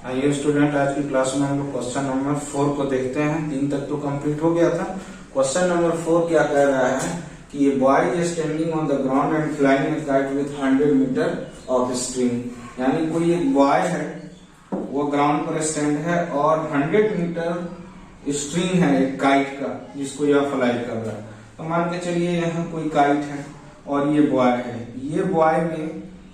आइए स्टूडेंट, आज की क्लास में हम लोग क्वेश्चन नंबर 4 को देखते हैं। 3 तक तो कंप्लीट हो गया था। क्वेश्चन नंबर 4 क्या कह रहा है कि ये boy is standing on the ground and flying a kite with 100 metre of string. यानी कोई एक बॉय है, वो ग्राउंड पर स्टैंड है और 100 मीटर स्ट्रिंग है एक काइट का, जिसको यह फ्लाई कर रहा है। तो मान के चलिए यहाँ कोई काइट है और ये बॉय है। ये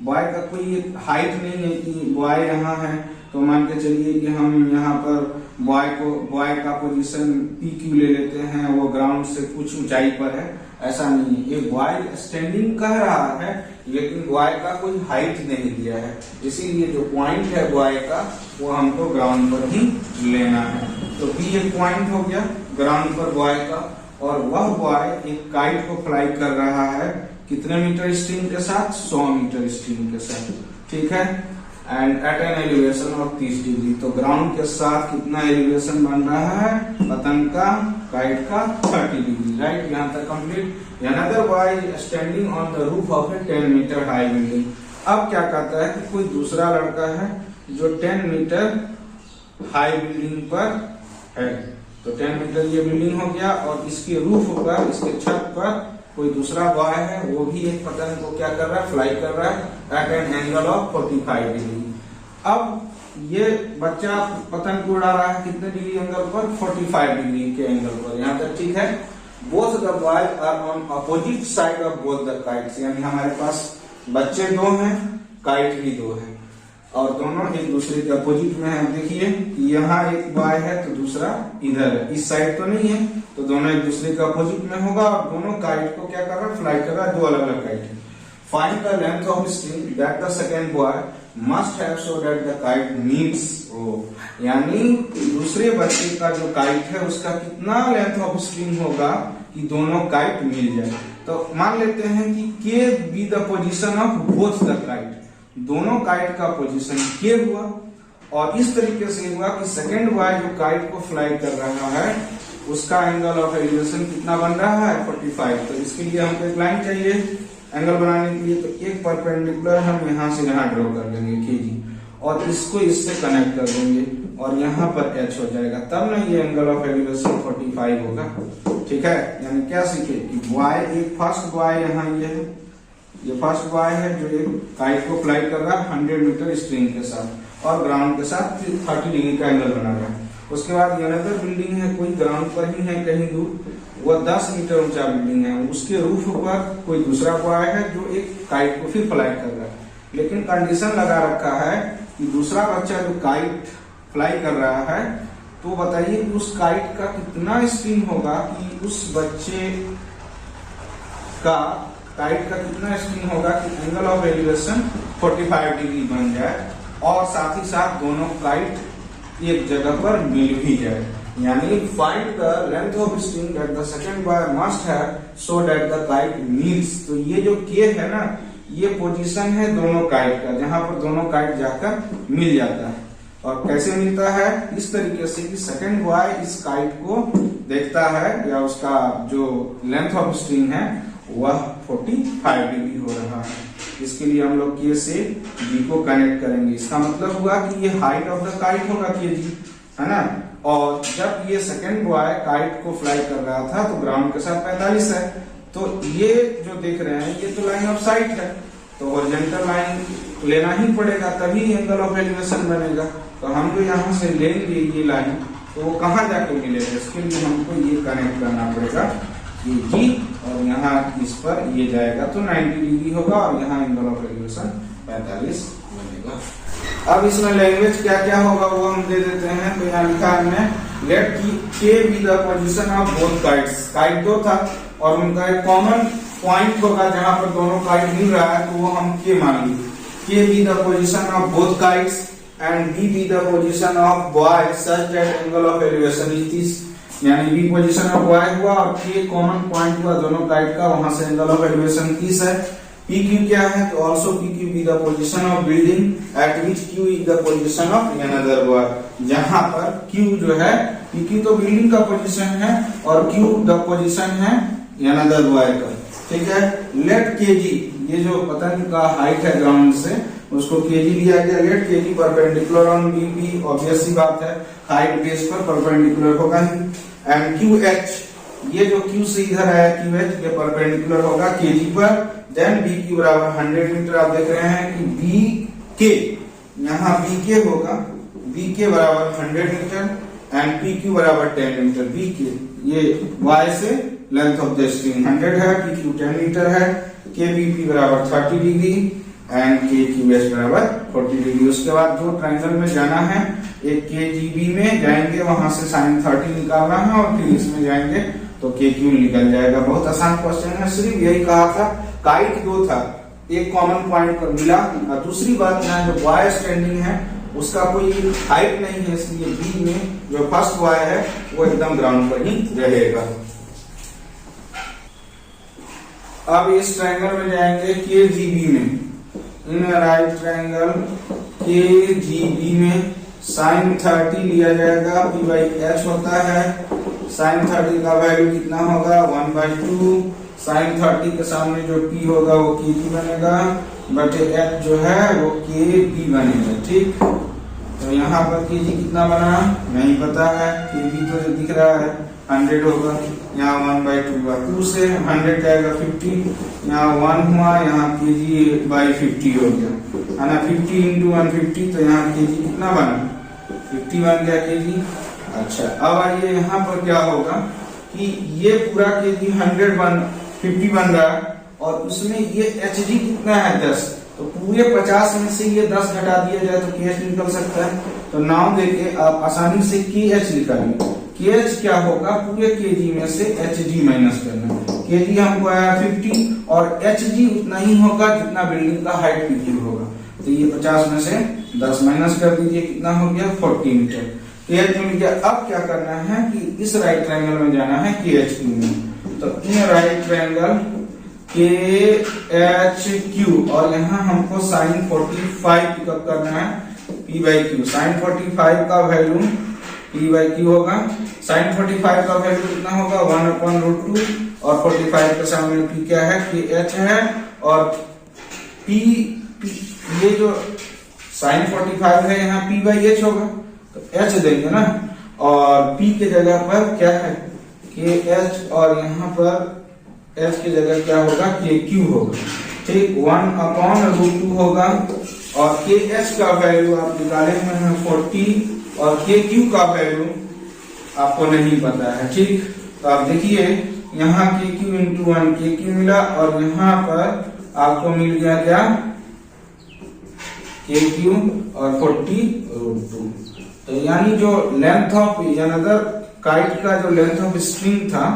बॉय का कोई हाइट नहीं है कि बॉय यहाँ है, तो मान के चलिए कि हम यहाँ पर बॉय का पोजीशन PQ ले लेते हैं, वो ग्राउंड से कुछ ऊंचाई पर है। ऐसा नहीं है, ये बॉय स्टैंडिंग कह रहा है लेकिन बॉय का कोई हाइट नहीं दिया है, इसीलिए जो पॉइंट है बॉय का वो हमको ग्राउंड पर ही लेना है। तो B एक पॉइंट हो गया ग्राउंड पर बॉय का, और वह बॉय एक काइट को फ्लाई कर रहा है कितने मीटर स्ट्रिंग के साथ? 100 मीटर स्ट्रिंग के साथ, ठीक है। And at an elevation of 30 degree. तो ग्राउंड के साथ कितना एलिवेशन बन रहा है पतंग का, काइट का? 30 डिग्री, राइट। यहाँ तक complete. Another boy standing on the roof of a 10 metre high building. अब क्या कहता है कि कोई दूसरा लड़का है जो 10 मीटर हाई बिल्डिंग पर है। तो 10 मीटर ये बिल्डिंग हो गया, और इसके रूफ पर, इसके छत पर कोई दूसरा बॉय है, वो भी एक पतंग को क्या कर रहा है? फ्लाई कर रहा है at an angle of 45 degree. अब ये बच्चा पतंग को उड़ा रहा है कितने डिग्री एंगल पर? 45 डिग्री के एंगल पर। यहाँ तक ठीक है। Both the boys are on opposite side of both the kites. यानी हमारे पास बच्चे दो हैं, काइट भी दो है, और दोनों एक दूसरे के अपोजिट में है। देखिए यहाँ एक बॉय है तो दूसरा इधर है, इस साइड तो नहीं है, तो दोनों एक दूसरे के अपोजिट में होगा, और दोनों काइट को क्या कर रहा है? फ्लाई कर रहा है। दो अलग अलग काइट है। Find the length of string that the second boy must have so that the kite meets O. यानी दूसरे बच्चे का जो काइट है उसका कितना लेंथ ऑफ स्ट्रिंग होगा कि दोनों काइट मिल जाए। तो मान लेते हैं कि के be the position of both the kite. दोनों काइट का पोजीशन के हुआ, और इस तरीके से हुआ कि सेकंड बॉय जो काइट को फ्लाई कर रहा है उसका एंगल ऑफ एलिवेशन कितना बन रहा है? 45। तो इसके लिए हमको एक लाइन चाहिए एंगल बनाने के लिए। तो एक परपेंडिकुलर हम यहाँ से यहाँ ड्रॉ कर लेंगे KG, और इसको इससे कनेक्ट कर देंगे, और यहाँ पर H हो जाएगा, तब ना ये एंगल ऑफ एलिवेशन 45 होगा, ठीक है। यानी क्या सीखे कि बॉय, एक फर्स्ट बॉय यहाँ ये है, ये फर्स्ट बॉय है जो एक काइट को फ्लाई कर रहा है 100 मीटर स्ट्रिंग के साथ, और ग्राउंड के साथ 30 डिग्री का एंगल बना रहा है। उसके बाद अनदर बिल्डिंग है, कोई ग्राउंड पर ही है कहीं दूर, वो 10 मीटर ऊंचा बिल्डिंग है। उसके रूफ पर कोई दूसरा बॉय है जो एक काइट को फिर फ्लाई कर रहा है, लेकिन कंडीशन लगा रखा है कि दूसरा बच्चा जो काइट फ्लाई कर रहा है, तो बताइए उस काइट का कितना स्पिन होगा कि उस बच्चे का काइट का कितना स्पिन होगा कि एंगल ऑफ एलिवेशन 45 डिग्री बन जाए, और साथ ही साथ दोनों काइट एक जगह पर मिल भी जाए। यानी find the length of string that the second boy must have so that the kite meets. तो ये जो के है ना, ये पोजीशन है दोनों काइट का, जहां पर दोनों काइट जाकर मिल जाता है। और कैसे मिलता है? इस तरीके से कि सेकंड बॉय इस काइट को देखता है, या उसका जो लेंथ ऑफ स्ट्रिंग है वह 45 डिग्री हो रहा है। इसके लिए हम लोग के से B को कनेक्ट करेंगे। इसका मतलब हुआ कि ये हाइट ऑफ द काइट होगा KG, है ना। और जब ये सेकंड बॉय काइट को फ्लाई कर रहा था तो ग्राउंड के साथ 45 है, तो ये जो देख रहे हैं ये तो लाइन ऑफ साइट है, तो हॉरिजॉन्टल लाइन लेना ही पड़ेगा, तभी एंगल ऑफ एलिवेशन बनेगा। तो हम जो यहाँ से लेंगे ये लाइन, तो वो कहाँ जाके मिलेगा? इसके लिए हमको ये कनेक्ट करना पड़ेगा ये G, और यहाँ इस पर ये जाएगा तो 90 डिग्री होगा, और यहाँ एंगल ऑफ एलिवेशन 45 बनेगा। अब इसमें लैंग्वेज क्या क्या होगा वो हम दे देते हैं। तो यहाँ लिखा है हमने, लेट के be the position of both kites. Kite दो था और उनका एक कॉमन पॉइंट होगा जहां पर दोनों काइट मिल रहा है, तो वो हम के मान ली। K be the position of both kites and B be the position of boy such that angle of elevation is 30। यानी बी पोजीशन ऑफ बॉय हुआ और के कॉमन पॉइंट हुआ दोनों काइट का, वहां से एंगल ऑफ एलिवेशन 30 है। PQ क्या है? तो also PQ B the position of building at which Q is the position of another boy. जहां पर Q जो है, PQ तो बिल्डिंग का पोजीशन है और Q द पोजीशन है अनदर बॉय का, ठीक है। लेट KG, ये जो पतंग का हाइट है ग्राउंड से, उसको केजी लिया गया, let KG perpendicular on BP, obvious सी बात है हाइट बेस पर परपेंडिकुलर होगा ही। एंड क्यू एच, ये जो क्यू से इधर आया क्यू एच, ये परपेंडिकुलर होगा केजी पर। देन बी क्यू बराबर 100 मीटर। आप देख रहे हैं कि बी के, यहाँ बी के होगा, बी के बराबर 100 मीटर एंड पी क्यू बराबर 10 मीटर। बी के ये वाई से लेंथ ऑफ द स्ट्रिंग 100 है, पी क्यू 10 मीटर है, के बी पी बराबर 30 डिग्री एंड के क्यू एच बराबर 40 डिग्री। उसके बाद जो ट्रायंगल में जाना है, एक के जी बी में जाएंगे, वहां से sin 30 निकालना है और फिर इसमें जाएंगे तो के क्यू निकल जाएगा। बहुत आसान क्वेश्चन है, सिर्फ यही कहा था काइट दो था, एक कॉमन पॉइंट पर मिला। और दूसरी बात यहाँ जो वाई स्टैंडिंग है उसका कोई हाइट नहीं है, इसलिए बी में जो फर्स्ट वाई है वो एकदम ग्राउंड पर ही रहेगा। अब इस ट्रायंगल में जाएंगे के जी बी में। इन राइट ट्रायंगल के जी बी में sin 30 लिया जाएगा, p बाई एच होता है। sin 30 का वैल्यू कितना होगा 1/2। sin 30 के सामने जो p होगा वो k p बनेगा, बटे h जो है वो k p बनेगा। ठीक, तो यहाँ पर के जी कितना बना नहीं पता है, k p तो दिख रहा है 100 होगा, यहाँ 1/2 हुआ, 2 से 100 जाएगा 50, यहाँ 1 हुआ, यहाँ के जी बाई 50 हो गया है ना। 50 इंटू 150, तो यहाँ के जी कितना बना 50 बन गया के जी। अच्छा, अब आइए यहाँ पर क्या होगा कि ये पूरा के जी 50 बन रहा है और उसमें ये एच जी कितना है 10, तो पूरे 50 में से ये 10 घटा दिया जाए तो के एच निकल सकता है। तो नाम देके आप आसानी से के एच निकालिए। के एच क्या होगा, पूरे के जी में से एच जी माइनस करना। के जी हमको आया 50 और एच जी उतना ही होगा जितना बिल्डिंग का हाइट पी क्यू होगा, तो ये 50 में से 10 माइनस कर दीजिए, कितना हो गया 40 मीटर। के एच मिल गया। अब क्या करना है कि इस राइट ट्रायंगल में जाना है के एच क्यू में, तो इन राइट ट्रायंगल के एच क्यू और यहाँ हमको sin 45 पिकअप करना है p बाई क्यू। sin 45 का वैल्यू p बाई क्यू होगा। sin 45 का वैल्यू कितना होगा 1/√2 और 45 के सामने p क्या है के एच है और p ये जो sin 45 है यहाँ p बाई एच होगा, तो h देंगे ना, और p के जगह पर क्या है के एच और यहाँ पर h की जगह क्या होगा के क्यू होगा। ठीक, 1/√2 होगा और के एच का वैल्यू आप निकाले हुए हैं 40 और के क्यू का वैल्यू आपको नहीं पता है। ठीक, तो आप देखिए यहाँ के क्यू इंटू 1 के क्यू मिला और यहाँ पर आपको मिल गया क्या के क्यू और 40√2। तो यानी जो लेंथ ऑफ अनदर काइट का जो लेंथ ऑफ स्ट्रिंग था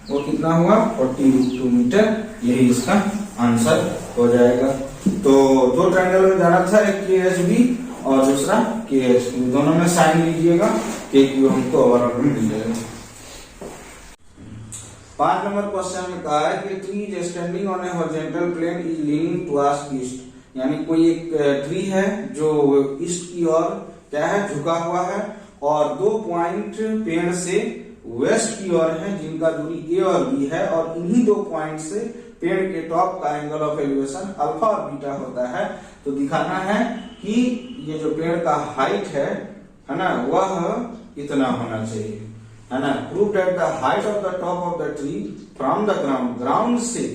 वो कितना हुआ 40√2 मीटर। यही इसका आंसर हो जाएगा। तो दो ट्रायंगल में जाना था, एक के एच बी और दूसरा के एच क्यू, दोनों में साइन लीजिएगा, के क्यू हमको ओवरऑल मिल जाएगा। 5 नंबर क्वेश्चन में कहा है कि tree is standing on a horizontal plane is leaning towards east, यानी कोई एक ट्री है जो ईस्ट की ओर क्या है झुका हुआ है और 2 पॉइंट पेड़ से वेस्ट की ओर है जिनका दूरी ए और बी है, और इन्हीं 2 पॉइंट से पेड़ के टॉप का एंगल ऑफ एलिवेशन अल्फा और बीटा होता है। तो दिखाना है कि ये जो पेड़ का हाइट है ना, वह इतना होना चाहिए, है ना। Prove that the height of the top of the tree from the ground, ground से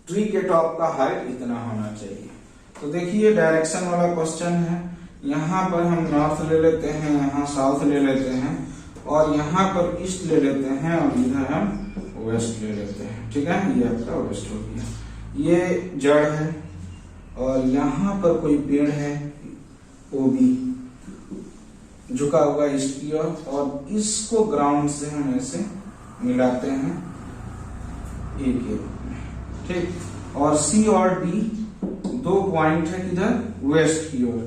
ट्री के टॉप का हाइट इतना होना चाहिए। तो देखिए डायरेक्शन वाला क्वेश्चन है, यहाँ पर हम नॉर्थ ले लेते हैं, यहाँ साउथ ले लेते हैं और यहाँ पर ईस्ट ले लेते हैं और इधर हम वेस्ट ले लेते हैं। ठीक है, ये आपका वेस्ट हो गया। ये जड़ है और यहाँ पर कोई पेड़ है वो भी झुका हुआ ईस्ट की ओर और इसको ग्राउंड से हम ऐसे मिलाते हैं ए के रूप में। ठीक, और सी और डी 2 पॉइंट है किधर वेस्ट की ओर,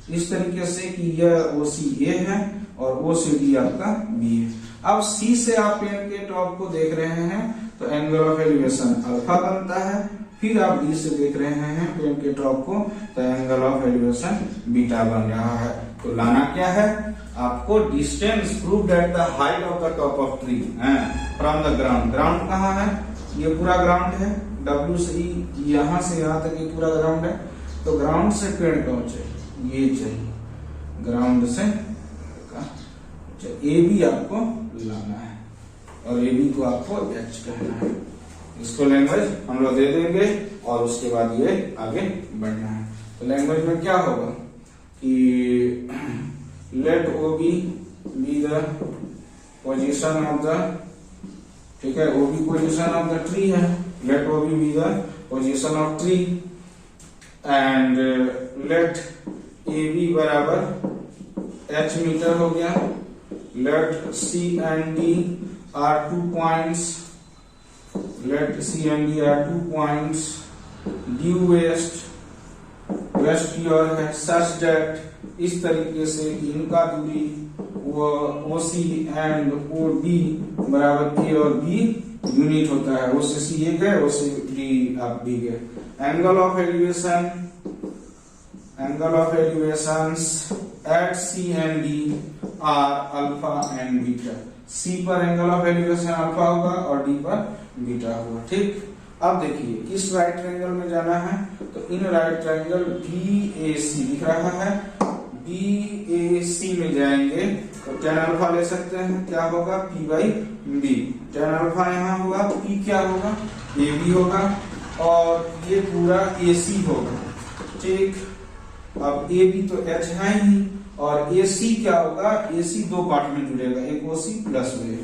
इस तरीके से कि यह ओ सी ए है और ओ सी डी आपका बी है। अब सी से आप पेड़ के टॉप को देख रहे हैं तो एंगल ऑफ एलिवेशन अल्फा बनता है, फिर आप डी से देख रहे हैं पेड़ के टॉप को तो एंगल ऑफ एलिवेशन बीटा बन रहा है। तो लाना क्या है आपको distance, prove that the height of the top of tree from the ground. Ground कहाँ है, ये पूरा ग्राउंड है, W से E यहाँ से यहाँ तक ये पूरा ग्राउंड है। तो ग्राउंड से पेड़ पहुंचे ये चाहिए, ग्राउंड से ए बी आपको लाना है और ए बी को आपको एच कहना है। इसको लैंग्वेज हम लोग दे देंगे और उसके बाद ये आगे बढ़ना है। तो लैंग्वेज में क्या होगा कि let O B the position of the, ठीक है, O B position of the tree है, let O B the position of tree and let A B बराबर एच मीटर हो गया, let C and D are 2 points, let C and D are 2 points due west की ओर है such that इस तरीके से कि इनका दूरी वो OC एंड OD बराबर A और B यूनिट होता है। O से C एक है, O से D आप B गए। Angle of elevations at C and D are alpha and beta. C पर एंगल ऑफ एलिवेशन अल्फा होगा और D पर बीटा होगा। ठीक, अब देखिए किस राइट ट्रायंगल में जाना है, तो इन राइट ट्रायंगल BAC दिख रहा है, BAC में जाएंगे तो tan अल्फा ले सकते हैं, क्या होगा P by B। tan alpha यहाँ होगा, P क्या होगा AB होगा और ये पूरा AC होगा। ठीक, अब AB तो H है ही और AC क्या होगा, AC दो पार्ट में जुड़ेगा, एक OC प्लस OA,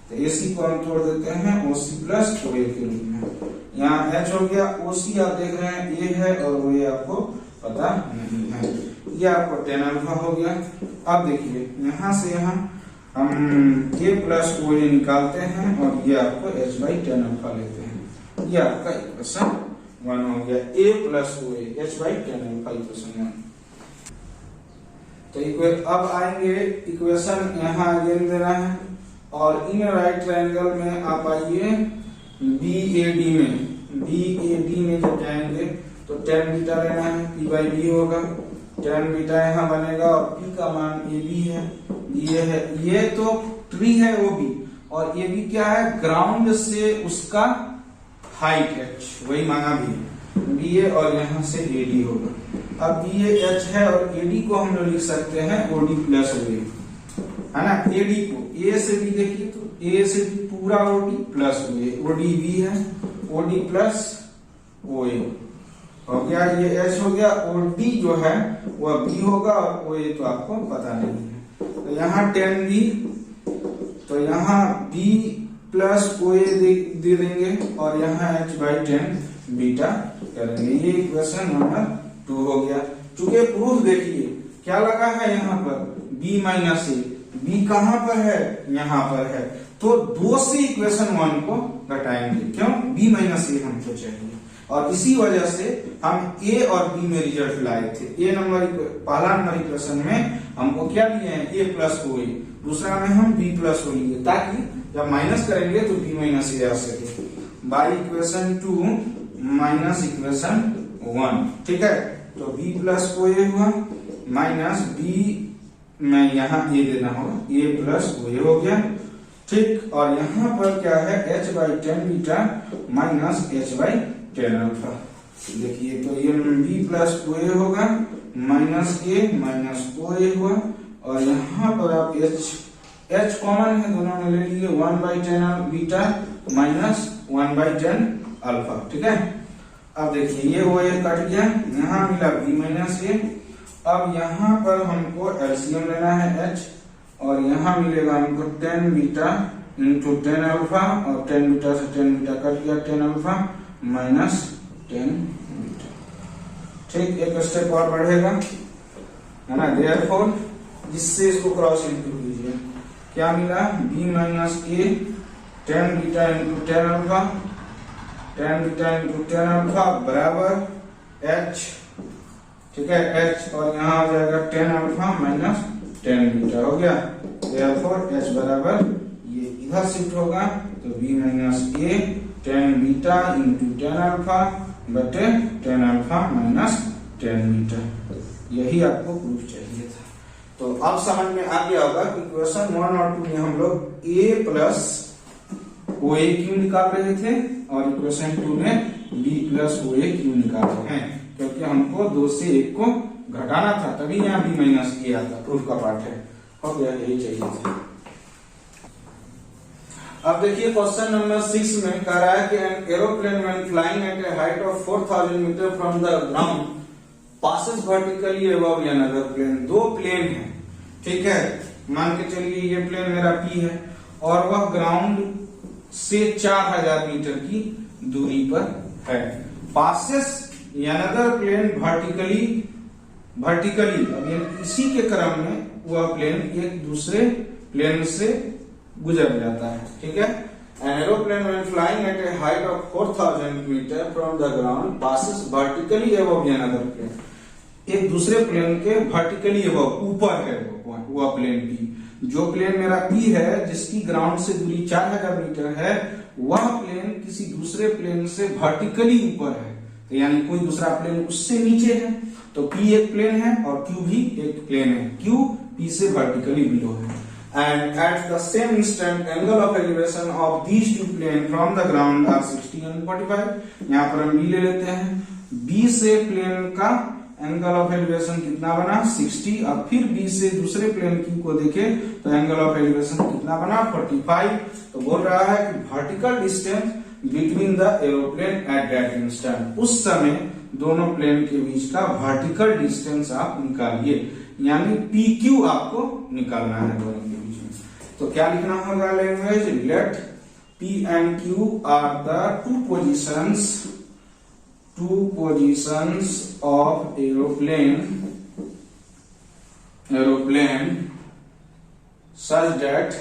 तो AC को हम तोड़ देते हैं OC प्लस OA के रूप में। यहाँ H हो गया, OC आप देख रहे हैं A है और OA आपको पता नहीं है, ये आपको tan अल्फा हो गया। अब देखिए यहाँ से यहाँ हम A प्लस OA निकालते हैं और ये आपको H बाई tan अल्फा लेते हैं, ये आपका इक्वेशन 1 हो गया, A plus OA H by tan alpha equation 1। तो अब आएंगे इक्वेशन यहाँ अगेन देना है और इन राइट ट्रायंगल में आप आइए BAD में जब जाएंगे तो tan बीटा लेना है, P बाई B होगा, tan बीटा यहाँ बनेगा और P का मान AB है, ये है, ये तो ट्री है OB और AB क्या है, ग्राउंड से उसका हाइट H, वही मांगा भी है BA और यहाँ से AD होगा। अब BA H है और AD को हम लोग लिख सकते हैं OD प्लस OA, है ना। AD को A से B देखिए तो A से B पूरा OD plus OA, OD B है, OD प्लस OA हो गया, ये H हो गया, OD जो है वह B होगा और OA तो आपको पता नहीं है। तो यहाँ tan B, तो यहाँ B प्लस OA दे देंगे और यहाँ H बाई tan बीटा करेंगे, ये इक्वेशन नंबर 2 हो गया। चूंकि प्रूफ देखिए क्या लगा है यहाँ पर B माइनस A, B कहाँ पर है, यहाँ पर है, तो 2 से इक्वेशन 1 को घटाएंगे, क्यों, B माइनस A हमको चाहिए और इसी वजह से हम A और B में रिजल्ट लाए थे। पहला नंबर इक्वेशन में हमको क्या लिए हैं, A प्लस OA, दूसरा में हम B प्लस O लिए ताकि जब माइनस करेंगे तो B माइनस A आ सके, बाई इक्वेशन 2 माइनस इक्वेशन 1। ठीक है, तो B प्लस OA हुआ माइनस B में यहाँ A देना होगा, A प्लस OA हो गया। ठीक, और यहाँ पर क्या है H by tan beta minus H by tan alpha. देखिए तो ये B प्लस OA होगा माइनस A माइनस OA हुआ और यहाँ पर आप H कॉमन है, दोनों में ले लीजिए 1 by tan beta minus 1 by tan alpha. ठीक है, अब देखिए ये OA कट गया, यहाँ मिला B माइनस A। अब यहाँ पर हमको एलसीएम लेना है H और यहाँ मिलेगा हमको tan beta into tan alpha और tan बीटा से tan बीटा कट गया, tan alpha minus tan beta. ठीक, एक स्टेप और बढ़ेगा, है ना, देयरफॉर जिससे इसको क्रॉस इंटू कीजिए, क्या मिला B minus A tan beta into tan alpha, tan beta into tan alpha बराबर H। ठीक है, H और यहाँ आ जाएगा tan alpha minus tan beta हो गया, देयरफॉर H बराबर ये इधर शिफ्ट होगा तो B minus A tan beta into tan alpha बटे tan alpha minus tan beta, यही आपको प्रूफ चाहिए था। तो अब समझ में आ गया होगा कि क्वेश्चन 1 और 2 में हम लोग A प्लस OA क्यों निकाल रहे थे और इक्वेशन 2 में B प्लस OA क्यों निकाल रहे हैं, क्योंकि हमको 2 से 1 को घटाना था, तभी यहाँ बी माइनस किया था। प्रूफ का पार्ट है, हो गया, यही चाहिए था। अब देखिए क्वेश्चन नंबर 6 में कह रहा है कि an aeroplane when flying at a height of 4000 metre from the ground passes vertically above another plane. 2 plane है, ठीक है, मान के चलिए ये प्लेन मेरा पी है और वह ग्राउंड से 4000 मीटर की दूरी पर है। पासेस अनदर प्लेन वर्टिकली अब इसी के क्रम में वह प्लेन एक दूसरे प्लेन से गुजर जाता है, ठीक है। An aeroplane when flying at a height of 4000 meter from the ground passes vertically above another plane। एक दूसरे प्लेन के वर्टिकली अबव, ऊपर है वो प्लेन पी। जो प्लेन मेरा पी है जिसकी ग्राउंड से दूरी 4000 मीटर है, वह प्लेन किसी दूसरे प्लेन से वर्टिकली ऊपर है, तो यानी कोई दूसरा प्लेन उससे नीचे है। तो पी एक प्लेन है और क्यू भी एक प्लेन है, क्यू पी से वर्टिकली बिलो है। And at the same instant, angle of elevation of these two planes from the ground are 60 and 45। यहाँ पर हम B ले लेते हैं। B से प्लेन का एंगल ऑफ एलिवेशन कितना बना 60, और फिर B से दूसरे प्लेन Q को देखे तो एंगल ऑफ एलिवेशन कितना बना 45। तो बोल रहा है कि vertical distance between the aeroplane at that instant, उस समय दोनों प्लेन के बीच का वर्टिकल डिस्टेंस आप निकालिए, यानी PQ आपको निकालना है दोनों के बीच में। तो क्या लिखना होगा language, let P and Q are the two positions of aeroplane such that,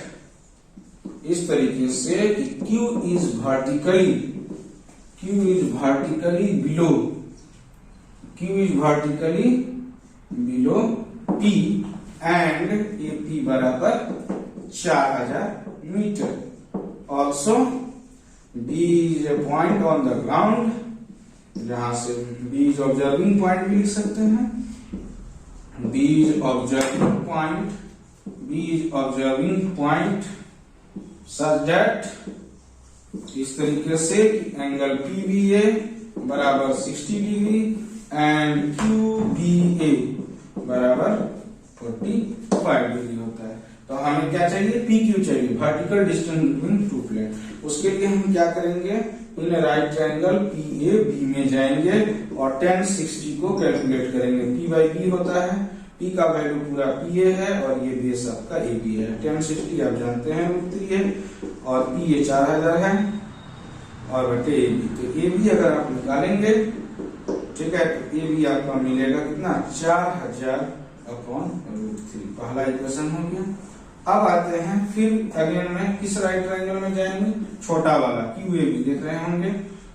इस तरीके से कि Q is vertically below P and AP बराबर 4000 metre. Also B is a point on the ground, जहां से B is observing point भी लिख सकते हैं। B is observing point such that, इस तरीके से एंगल PBA बराबर 60 डिग्री एंड QBA बराबर 45 डिग्री होता है। तो हमें क्या चाहिए, PQ चाहिए, vertical distance between two plane. उसके लिए हम क्या करेंगे, इन राइट ट्रायंगल PAB में जाएंगे और tan 60 को कैलकुलेट करेंगे। P बाई B होता है, P का वैल्यू पूरा PA है और ये बेस आपका AB है। tan 60 आप जानते हैं √3 है और PA 4000 है और बटे AB। तो AB अगर आप निकालेंगे, ठीक है, तो AB आपका मिलेगा कितना 4000/√3। पहला इक्वेशन हो गया। अब आते हैं फिर अगेन में किस राइट ट्रायंगल में जाएंगे, छोटा वाला QAB देख रहे होंगे।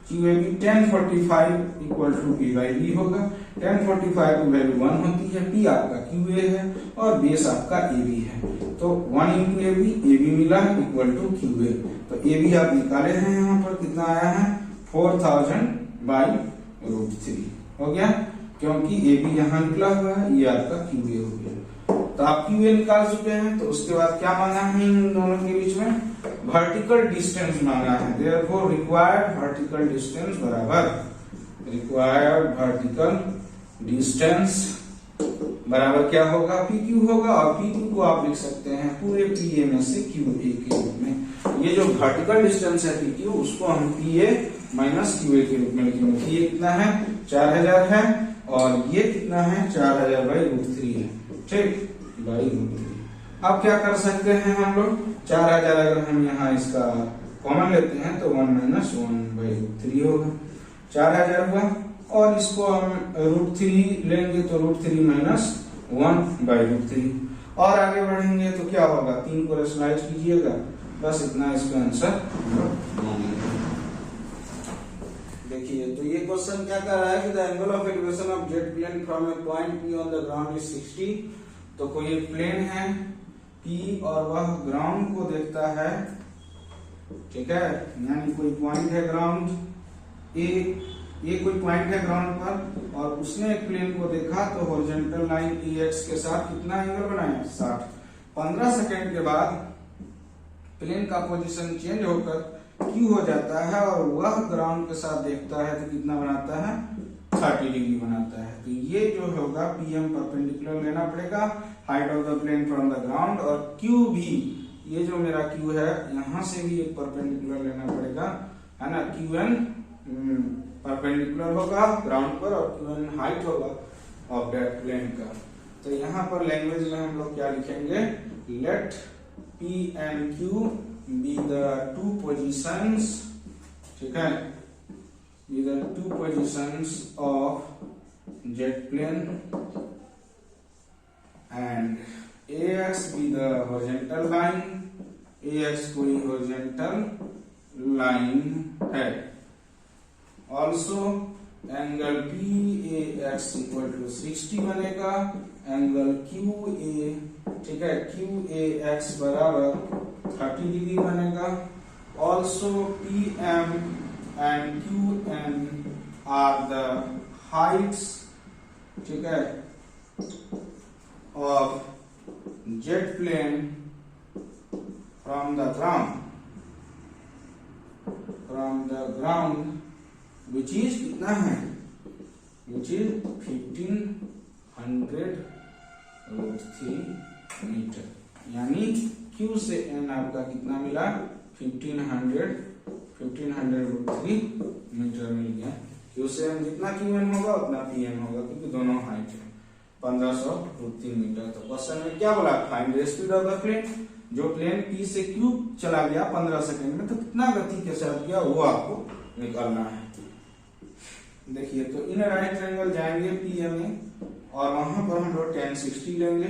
QAB tan 45 equal to P by B होगा। tan 45 की वैल्यू 1 होती है, P आपका QA है और बेस आपका AB है। तो 1 into AB मिला इक्वल टू QA। तो AB आप निकाले हैं, यहाँ पर कितना आया है 4000/√3 हो गया, क्योंकि AB यहाँ निकला हुआ है, ये आपका QA हो गया। तो आप QA निकाल चुके हैं। तो उसके बाद क्या मांगा है इन दोनों के बीच में, वर्टिकल डिस्टेंस मांगा है। देयरफॉर रिक्वायर्ड वर्टिकल डिस्टेंस बराबर क्या होगा, PQ होगा, और PQ को आप लिख सकते हैं पूरे PA में से QA के रूप में। ये जो वर्टिकल डिस्टेंस है PQ, उसको हम PA माइनस QA के रूप में लिखेंगे। ये कितना है 4000 है और ये कितना है 4000/√3 है, ठीक, /√3। अब क्या कर सकते हैं हम लोग, 4000 अगर हम यहाँ इसका कॉमन लेते हैं तो 1 - 1/√3 होगा, 4000 हुआ। और इसको हम √3 लेंगे तो √3 - 1/√3। और आगे बढ़ेंगे तो क्या होगा, 3 को रेशनलाइज कीजिएगा, बस इतना इसका आंसर देखिए। तो ये क्वेश्चन क्या कर रहा है कि the angle of elevation of jet plane from a point P on the ground is 60। तो कोई एक प्लेन है P और वह ग्राउंड को देखता है, ठीक है, यानी कोई पॉइंट है ग्राउंड ये कोई पॉइंट है ग्राउंड पर और उसने एक प्लेन को देखा तो हॉरिजॉन्टल लाइन EX के साथ कितना एंगल बनाया 60। 15 सेकेंड के बाद प्लेन का पोजीशन चेंज होकर Q हो जाता है और वह ग्राउंड के साथ देखता है तो कितना बनाता है 30 डिग्री बनाता है। तो ये जो होगा PM परपेंडिकुलर लेना पड़ेगा, height of the plane from the ground, और Q भी, ये जो मेरा Q है यहां से भी एक परपेंडिकुलर लेना पड़ेगा, है ना। QN परपेंडिकुलर होगा ग्राउंड पर और QN हाइट होगा ऑफ दैट प्लेन का। तो यहाँ पर लैंग्वेज में हम लोग क्या लिखेंगे, late P and Q be the two positions, ठीक है, be the two positions of jet plane and AX be the horizontal line, AX कोई horizontal line है। Also angle PAX equal to 60 बनेगा, एंगल QA, ठीक है, QAX बराबर 30 degree बनेगा। Also PM and QN are the heights, ठीक है, of jet plane from the ground which is कितना है, विच इज 1500√3 मीटर, यानी Q से N आपका कितना मिला, 1500√3 मीटर मिल गया। Q से N जितना QN होगा उतना PM होगा, क्योंकि दोनों हाइट है 1500√3 मीटर। तो क्वेश्चन में क्या बोला, find the speed of the plane, जो प्लेन P से Q चला गया 15 सेकंड में, तो कितना गति के साथ गया वो आपको निकालना है। देखिए, तो इन राइट ट्रायंगल जाएंगे PM में, और वहां पर हम लोग tan 60 लेंगे,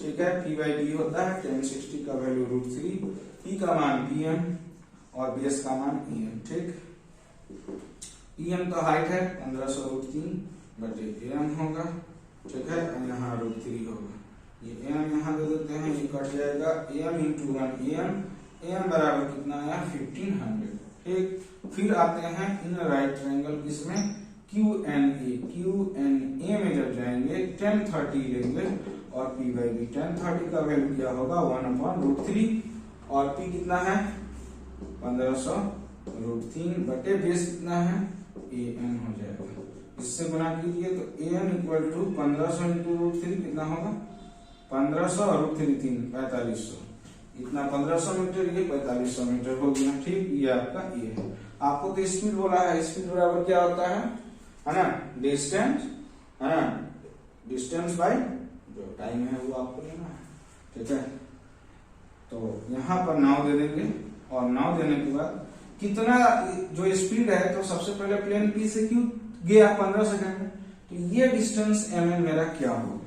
ठीक है। P/D होता है tan 60 का वैल्यू √3, P का मान PM और बेस का मान EM, ठीक। PM का हाइट है 1500√3 बटे AM होगा, ठीक है, और यहाँ √3 होगा। ये AM यहाँ दे देते हैं, ये कट जाएगा, AM × 1 AM बराबर कितना आया, 1500, ठीक। फिर आते हैं इन राइट ट्रायंगल किसमें, QNA में जब जाएंगे tan 30 लेंगे, और P/B tan 30 का वैल्यू क्या होगा, 1/√3, और P कितना है 1500√3 बटे बेस कितना है AM हो जाएगा। इससे गुणा कीजिए तो AM इक्वल टू 1500 × √3 कितना होगा, 1500 और √3 4500, इतना 1500 मीटर, ये 4500 मीटर हो गया, ठीक। ये आपका ये है। आपको तो स्पीड बोला है, स्पीड बराबर क्या होता है ना, डिस्टेंस, है ना, डिस्टेंस बाय जो टाइम है वो आपको लेना है, ठीक है। तो यहाँ पर 9 दे देंगे, और 9 देने के बाद कितना जो स्पीड है, तो सबसे पहले प्लेन P से Q गया 15 सेकंड में, तो ये डिस्टेंस mm मेरा क्या होगा,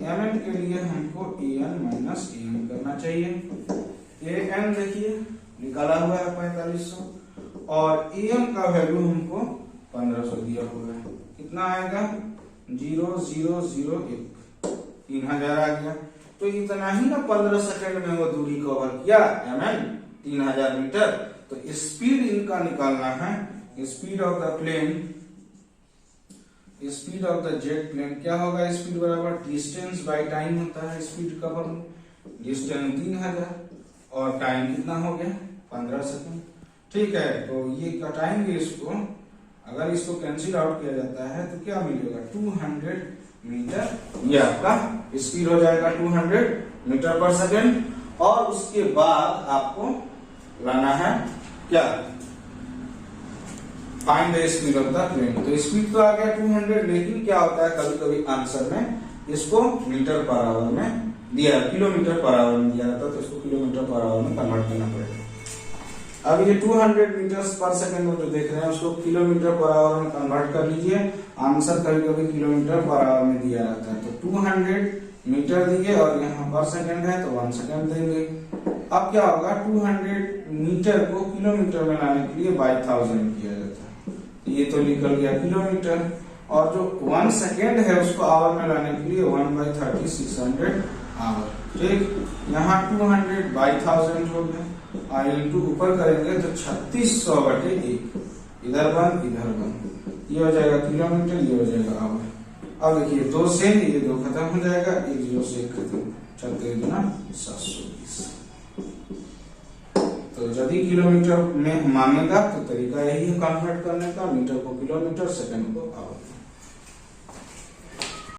mm के लिए हमको AN माइनस AM करना चाहिए। AN देखिए निकाला हुआ है 4500, और AM का वैल्यू हमको 1500 दिया हुआ है, कितना आएगा 0001, 3000 आ गया। तो इतना ही ना 15 सेकंड में वो दूरी कवर किया, mm 3000 मीटर। तो स्पीड इनका निकालना है, speed of the plane, speed of the jet plane क्या होगा, स्पीड बराबर डिस्टेंस बाय टाइम होता है स्पीड का फॉर्मूला। डिस्टेंस 3000 और टाइम कितना हो गया 15 सेकंड, ठीक है। तो ये घटाएंगे इसको, अगर इसको कैंसिल आउट किया जाता है तो क्या मिलेगा, 200 मीटर, ये आपका स्पीड हो जाएगा 200 मीटर पर सेकंड। और उसके बाद आपको लाना है क्या, find the speed of the plane. तो स्पीड तो आ गया 200, लेकिन क्या होता है कभी कभी आंसर में इसको मीटर पर आवर में दिया, किलोमीटर पर आवर में दिया जाता है, तो इसको किलोमीटर पर आवर में कन्वर्ट करना पड़ेगा। अब ये 200 मीटर पर सेकंड में जो देख रहे हैं उसको किलोमीटर पर आवर में कन्वर्ट कर लीजिए, आंसर कभी कभी किलोमीटर पर आवर में दिया रहता है। तो 200 मीटर दिए और यहाँ पर सेकंड है तो 1 सेकंड देंगे। अब क्या होगा, 200 मीटर को किलोमीटर में लाने के लिए बाय 1000 किया जाता है, ये तो निकल गया किलोमीटर। और जो 1 सेकेंड है उसको आवर में लाने के लिए 1/30 600 आवर, ठीक। यहाँ 200 बाय 1000 हो गया, और इंटू ऊपर करेंगे तो 3600/1, इधर 1 इधर 1, ये हो जाएगा किलोमीटर, ये हो जाएगा आवर। अब देखिए 2 से ये 2 खत्म हो जाएगा, 1 0 से 1 खत्म, 36 × 720। तो तो यदि किलोमीटर में मांगेगा तो तरीका यही है कन्वर्ट करने का, मीटर को किलोमीटर, सेकंड को आवर।